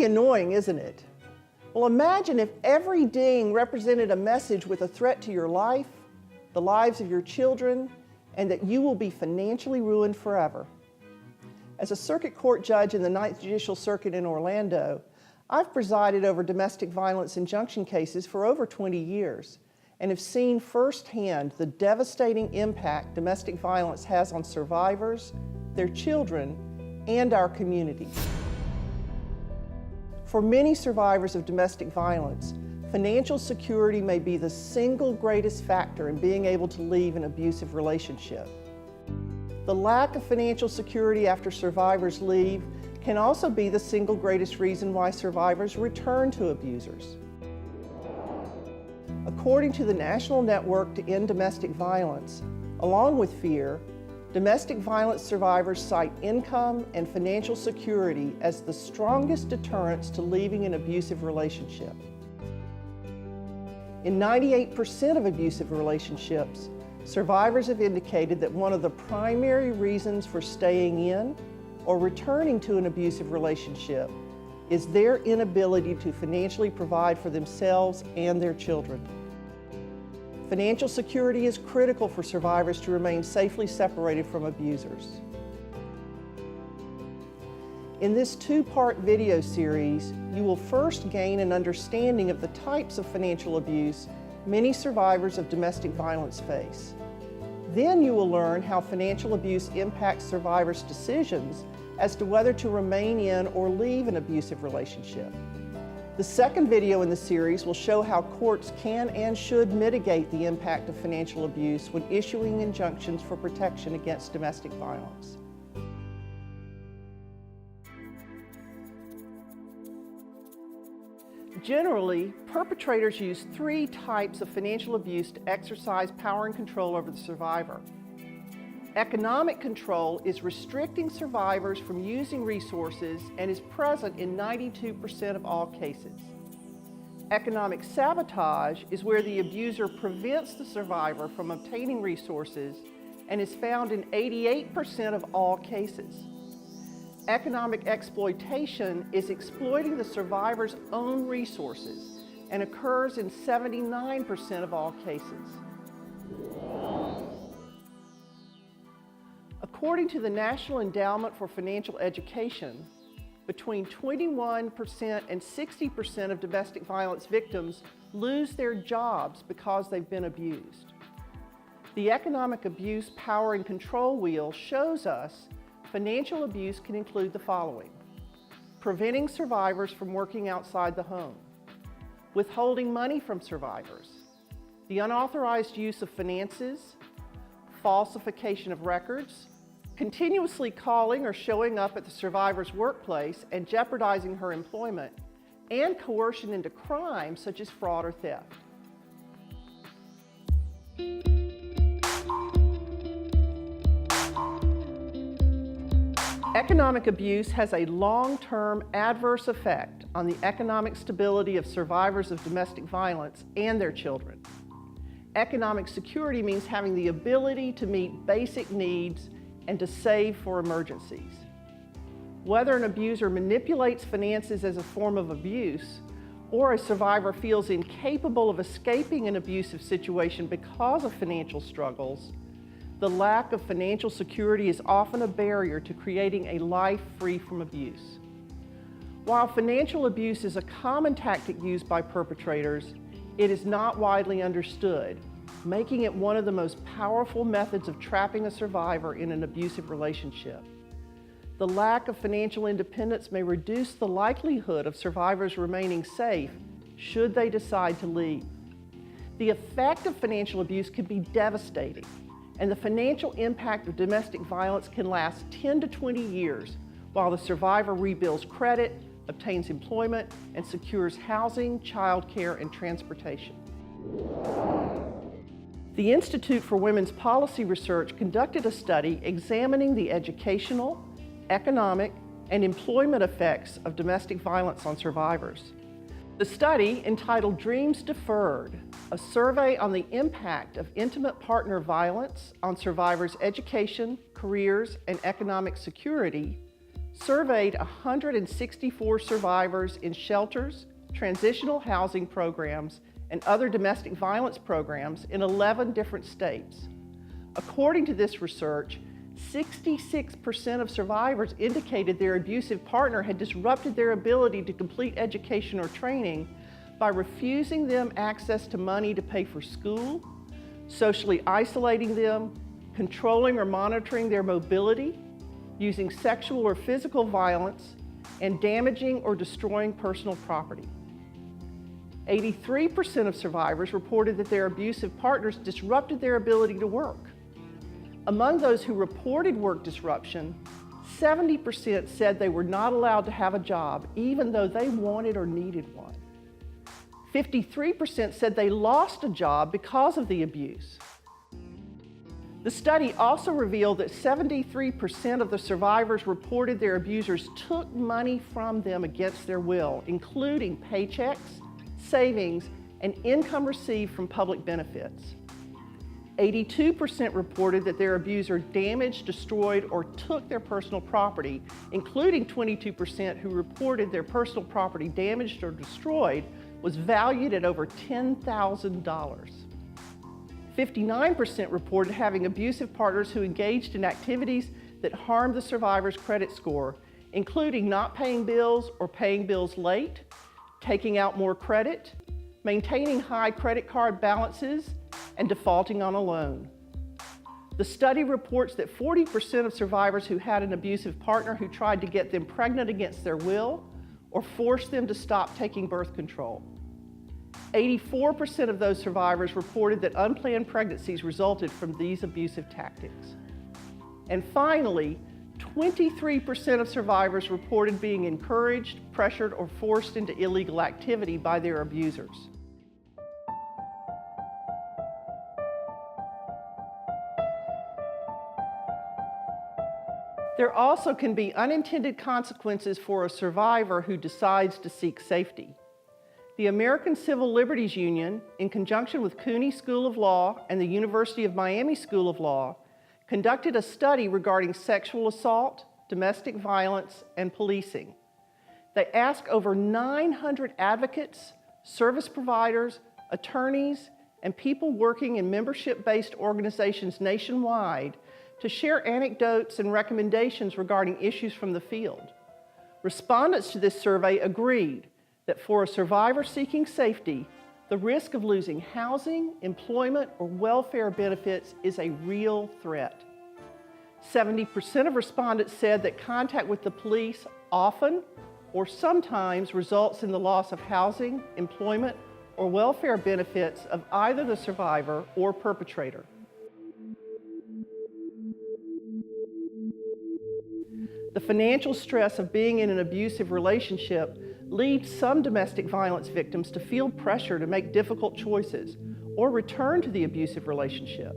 Pretty annoying, isn't it? Well, imagine if every ding represented a message with a threat to your life, the lives of your children, and that you will be financially ruined forever. As a circuit court judge in the 9th Judicial Circuit in Orlando, I've presided over domestic violence injunction cases for over 20 years and have seen firsthand the devastating impact domestic violence has on survivors, their children, and our communities. For many survivors of domestic violence, financial security may be the single greatest factor in being able to leave an abusive relationship. The lack of financial security after survivors leave can also be the single greatest reason why survivors return to abusers. According to the National Network to End Domestic Violence, along with fear, domestic violence survivors cite income and financial security as the strongest deterrents to leaving an abusive relationship. In 98% of abusive relationships, survivors have indicated that one of the primary reasons for staying in or returning to an abusive relationship is their inability to financially provide for themselves and their children. Financial security is critical for survivors to remain safely separated from abusers. In this two-part video series, you will first gain an understanding of the types of financial abuse many survivors of domestic violence face. Then you will learn how financial abuse impacts survivors' decisions as to whether to remain in or leave an abusive relationship. The second video in the series will show how courts can and should mitigate the impact of financial abuse when issuing injunctions for protection against domestic violence. Generally, perpetrators use three types of financial abuse to exercise power and control over the survivor. Economic control is restricting survivors from using resources and is present in 92% of all cases. Economic sabotage is where the abuser prevents the survivor from obtaining resources and is found in 88% of all cases. Economic exploitation is exploiting the survivor's own resources and occurs in 79% of all cases. According to the National Endowment for Financial Education, between 21% and 60% of domestic violence victims lose their jobs because they've been abused. The economic abuse power and control wheel shows us financial abuse can include the following: preventing survivors from working outside the home, withholding money from survivors, the unauthorized use of finances, falsification of records, continuously calling or showing up at the survivor's workplace and jeopardizing her employment, and coercion into crime such as fraud or theft. Economic abuse has a long-term adverse effect on the economic stability of survivors of domestic violence and their children. Economic security means having the ability to meet basic needs and to save for emergencies. Whether an abuser manipulates finances as a form of abuse, or a survivor feels incapable of escaping an abusive situation because of financial struggles, the lack of financial security is often a barrier to creating a life free from abuse. While financial abuse is a common tactic used by perpetrators, it is not widely understood, making it one of the most powerful methods of trapping a survivor in an abusive relationship. The lack of financial independence may reduce the likelihood of survivors remaining safe should they decide to leave. The effect of financial abuse can be devastating, and the financial impact of domestic violence can last 10 to 20 years while the survivor rebuilds credit, obtains employment, and secures housing, childcare, and transportation. The Institute for Women's Policy Research conducted a study examining the educational, economic, and employment effects of domestic violence on survivors. The study, entitled Dreams Deferred, a survey on the impact of intimate partner violence on survivors' education, careers, and economic security, surveyed 164 survivors in shelters, transitional housing programs, and other domestic violence programs in 11 different states. According to this research, 66% of survivors indicated their abusive partner had disrupted their ability to complete education or training by refusing them access to money to pay for school, socially isolating them, controlling or monitoring their mobility, using sexual or physical violence, and damaging or destroying personal property. 83% of survivors reported that their abusive partners disrupted their ability to work. Among those who reported work disruption, 70% said they were not allowed to have a job even though they wanted or needed one. 53% said they lost a job because of the abuse. The study also revealed that 73% of the survivors reported their abusers took money from them against their will, including paychecks, savings, and income received from public benefits. 82% reported that their abuser damaged, destroyed, or took their personal property, including 22% who reported their personal property damaged or destroyed was valued at over $10,000. 59% reported having abusive partners who engaged in activities that harmed the survivor's credit score, including not paying bills or paying bills late, taking out more credit, maintaining high credit card balances, and defaulting on a loan. The study reports that 40% of survivors who had an abusive partner who tried to get them pregnant against their will or forced them to stop taking birth control. 84% of those survivors reported that unplanned pregnancies resulted from these abusive tactics. And finally, 23% of survivors reported being encouraged, pressured, or forced into illegal activity by their abusers. There also can be unintended consequences for a survivor who decides to seek safety. The American Civil Liberties Union, in conjunction with CUNY School of Law and the University of Miami School of Law, conducted a study regarding sexual assault, domestic violence, and policing. They asked over 900 advocates, service providers, attorneys, and people working in membership-based organizations nationwide to share anecdotes and recommendations regarding issues from the field. Respondents to this survey agreed that for a survivor seeking safety, the risk of losing housing, employment, or welfare benefits is a real threat. 70% of respondents said that contact with the police often or sometimes results in the loss of housing, employment, or welfare benefits of either the survivor or perpetrator. The financial stress of being in an abusive relationship leads some domestic violence victims to feel pressure to make difficult choices or return to the abusive relationship.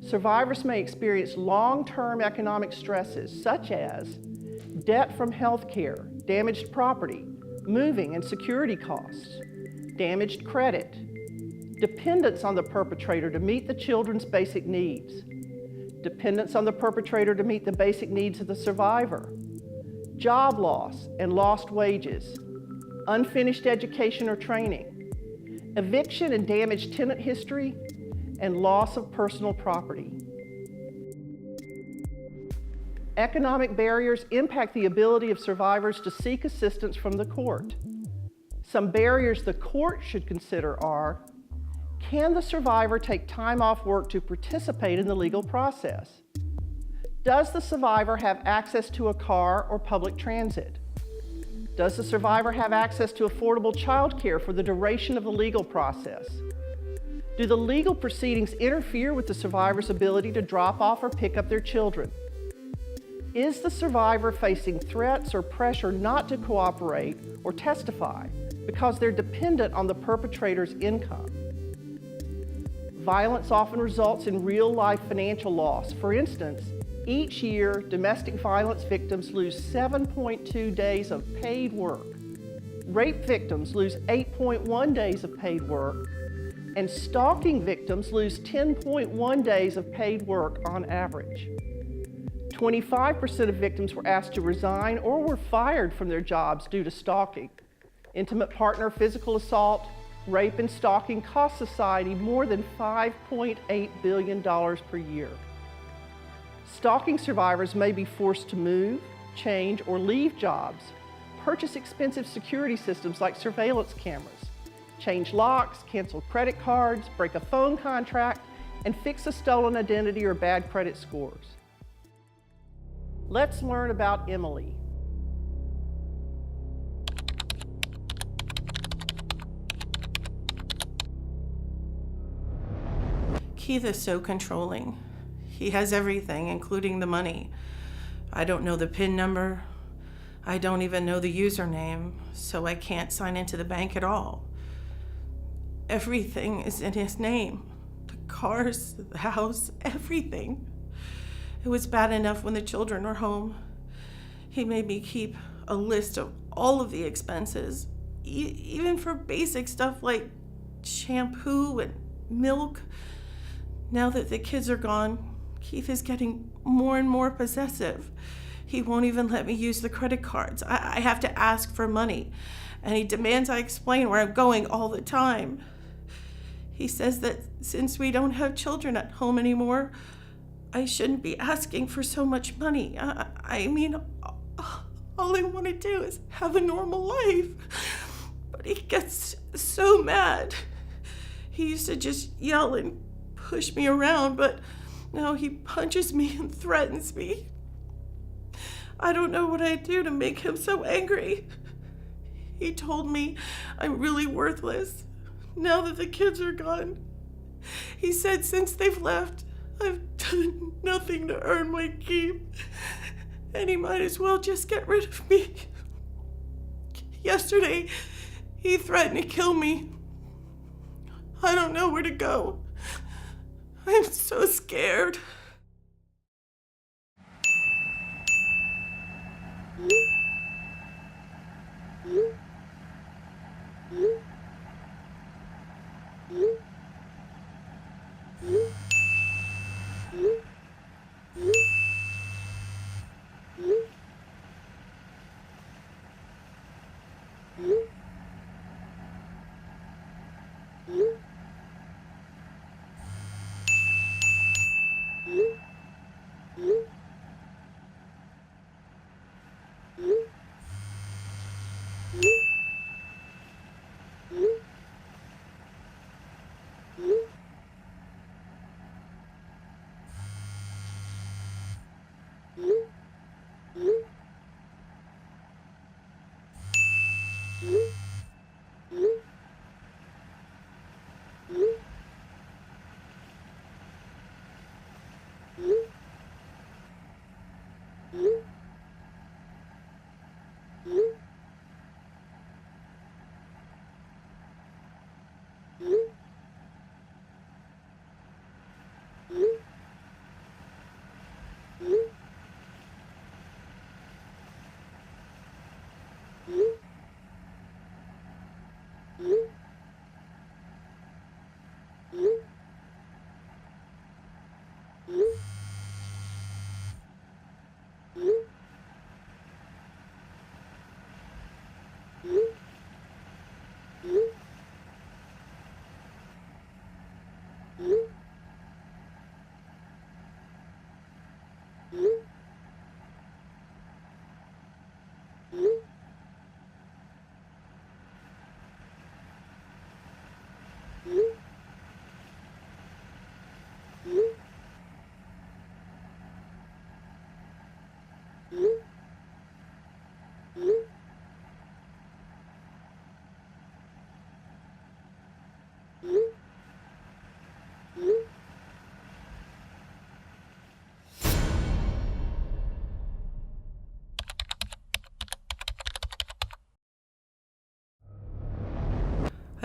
Survivors may experience long-term economic stresses such as debt from health care, damaged property, moving and security costs, damaged credit, dependence on the perpetrator to meet the children's basic needs, dependence on the perpetrator to meet the basic needs of the survivor, job loss and lost wages, unfinished education or training, eviction and damaged tenant history, and loss of personal property. Economic barriers impact the ability of survivors to seek assistance from the court. Some barriers the court should consider are: can the survivor take time off work to participate in the legal process? Does the survivor have access to a car or public transit? Does the survivor have access to affordable child care for the duration of the legal process? Do the legal proceedings interfere with the survivor's ability to drop off or pick up their children? Is the survivor facing threats or pressure not to cooperate or testify because they're dependent on the perpetrator's income? Violence often results in real-life financial loss. For instance, each year, domestic violence victims lose 7.2 days of paid work. Rape victims lose 8.1 days of paid work, and stalking victims lose 10.1 days of paid work on average. 25% of victims were asked to resign or were fired from their jobs due to stalking. Intimate partner physical assault, rape, and stalking cost society more than $5.8 billion per year. Stalking survivors may be forced to move, change, or leave jobs, purchase expensive security systems like surveillance cameras, change locks, cancel credit cards, break a phone contract, and fix a stolen identity or bad credit scores. Let's learn about Emily. Keith is so controlling. He has everything, including the money. I don't know the PIN number. I don't even know the username, so I can't sign into the bank at all. Everything is in his name. The cars, the house, everything. It was bad enough when the children were home. He made me keep a list of all of the expenses, even for basic stuff like shampoo and milk. Now that the kids are gone, Keith is getting more and more possessive. He won't even let me use the credit cards. I have to ask for money, and he demands I explain where I'm going all the time. He says that since we don't have children at home anymore, I shouldn't be asking for so much money. I mean, all I want to do is have a normal life. But he gets so mad. He used to just yell and push me around, but now he punches me and threatens me. I don't know what I'd do to make him so angry. He told me I'm really worthless now that the kids are gone. He said since they've left, I've done nothing to earn my keep, and he might as well just get rid of me. Yesterday, he threatened to kill me. I don't know where to go. I'm so scared.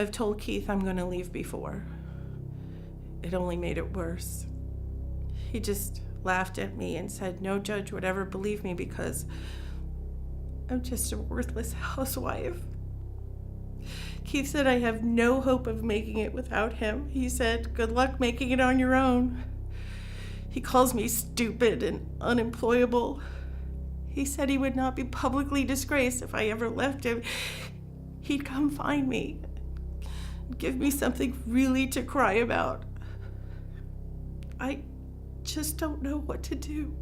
I've told Keith I'm going to leave before. It only made it worse. He just laughed at me and said no judge would ever believe me because I'm just a worthless housewife. Keith said I have no hope of making it without him. He said, good luck making it on your own. He calls me stupid and unemployable. He said he would not be publicly disgraced if I ever left him. He'd come find me, give me something really to cry about. I just don't know what to do.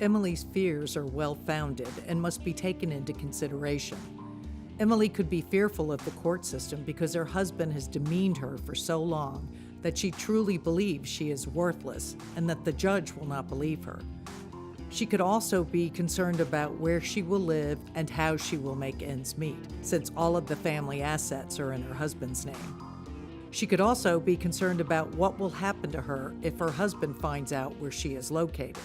Emily's fears are well-founded and must be taken into consideration. Emily could be fearful of the court system because her husband has demeaned her for so long that she truly believes she is worthless and that the judge will not believe her. She could also be concerned about where she will live and how she will make ends meet, since all of the family assets are in her husband's name. She could also be concerned about what will happen to her if her husband finds out where she is located.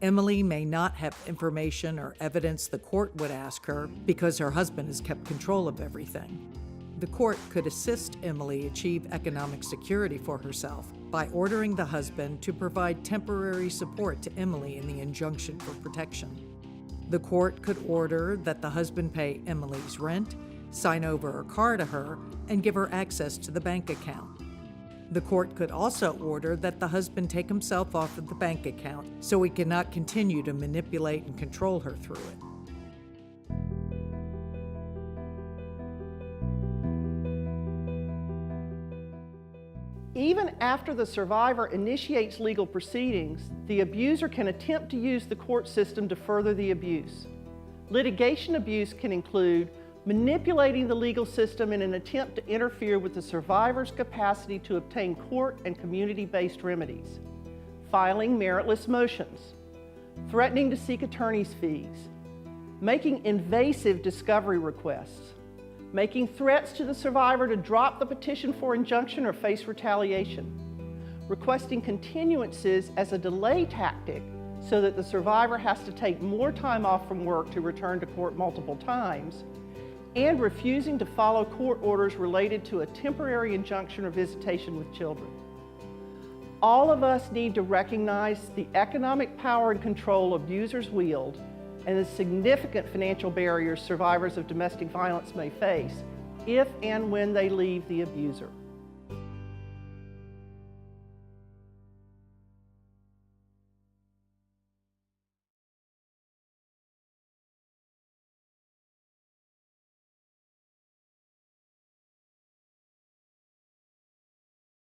Emily may not have information or evidence the court would ask her because her husband has kept control of everything. The court could assist Emily achieve economic security for herself by ordering the husband to provide temporary support to Emily in the injunction for protection. The court could order that the husband pay Emily's rent, sign over her car to her, and give her access to the bank account. The court could also order that the husband take himself off of the bank account so he cannot continue to manipulate and control her through it. Even after the survivor initiates legal proceedings, the abuser can attempt to use the court system to further the abuse. Litigation abuse can include manipulating the legal system in an attempt to interfere with the survivor's capacity to obtain court and community-based remedies, filing meritless motions, threatening to seek attorney's fees, making invasive discovery requests, making threats to the survivor to drop the petition for injunction or face retaliation, requesting continuances as a delay tactic so that the survivor has to take more time off from work to return to court multiple times, and refusing to follow court orders related to a temporary injunction or visitation with children. All of us need to recognize the economic power and control abusers wield and the significant financial barriers survivors of domestic violence may face if and when they leave the abuser.